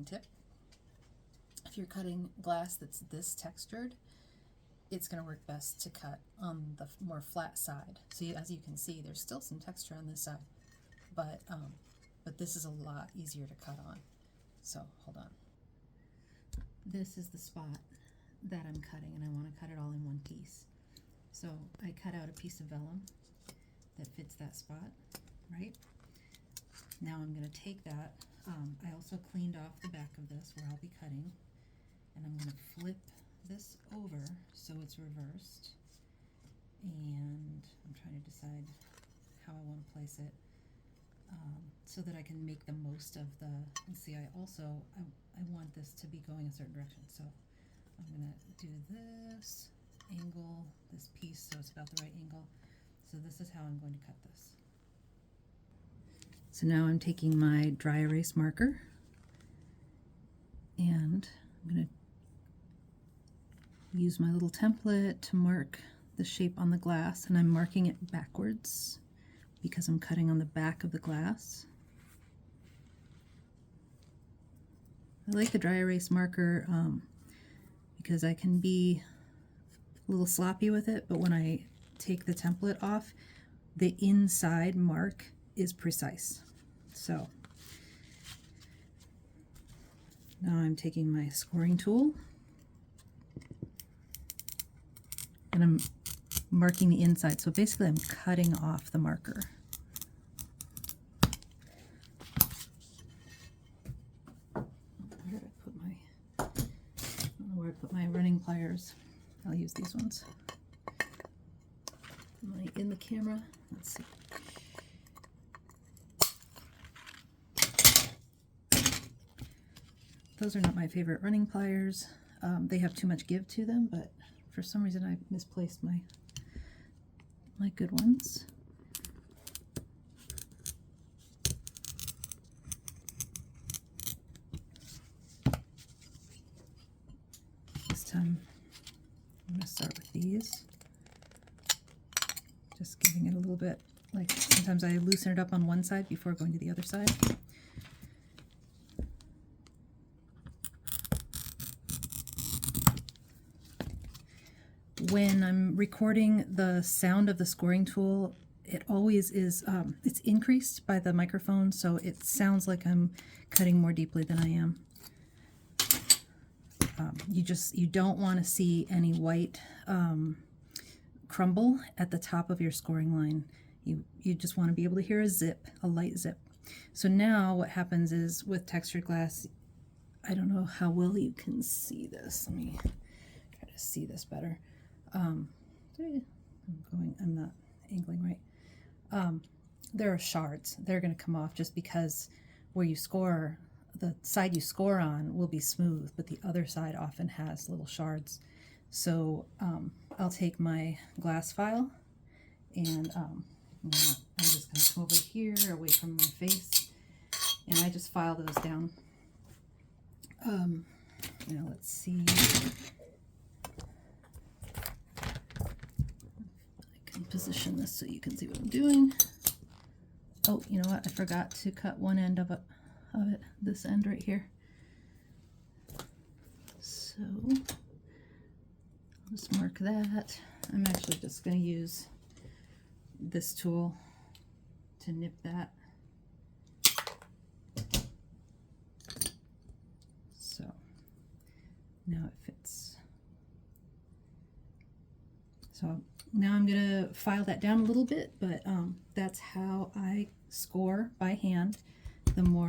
tip. If you're cutting glass that's this textured, it's going to work best to cut on the more flat side. So as you can see, there's still some texture on this side, but this is a lot easier to cut on. So hold on. This is the spot that I'm cutting, and I want to cut it all in one piece. So I cut out a piece of vellum that fits that spot, right? Now I'm going to take that. I also cleaned off the back of this where I'll be cutting, and I'm going to flip this over so it's reversed, and I'm trying to decide how I want to place it so that I can make the most of the, and see, I want this to be going a certain direction, so I'm going to do this angle, this piece, so it's about the right angle. So this is how I'm going to cut this. So now I'm taking my dry erase marker, and I'm going to use my little template to mark the shape on the glass, and I'm marking it backwards because I'm cutting on the back of the glass. I like the dry erase marker because I can be a little sloppy with it, but when I take the template off, the inside mark is precise. So now I'm taking my scoring tool, and I'm marking the inside. So basically I'm cutting off the marker. Where did I put my, I don't know where I put my running pliers. I'll use these ones. Am I in the camera? Let's see. Those are not my favorite running pliers. They have too much give to them, but for some reason I misplaced my good ones. This time I'm going to start with these. Just giving it a little bit, like sometimes I loosen it up on one side before going to the other side. When I'm recording the sound of the scoring tool, it always is, it's increased by the microphone, so it sounds like I'm cutting more deeply than I am. You don't want to see any white crumble at the top of your scoring line. You just want to be able to hear a zip, a light zip. So now what happens is with textured glass, I don't know how well you can see this. Let me try to see this better. I'm not angling right. There are shards. They're going to come off just because where you score, the side you score on will be smooth, but the other side often has little shards. So I'll take my glass file, and I'm just going to come over here away from my face, and I just file those down. Now let's see. Position this so you can see what I'm doing. Oh, you know what? I forgot to cut one end of it, this end right here. So I'll just mark that. I'm actually just going to use this tool to nip that. So now it fits. So now I'm going to file that down a little bit, but that's how I score by hand. The more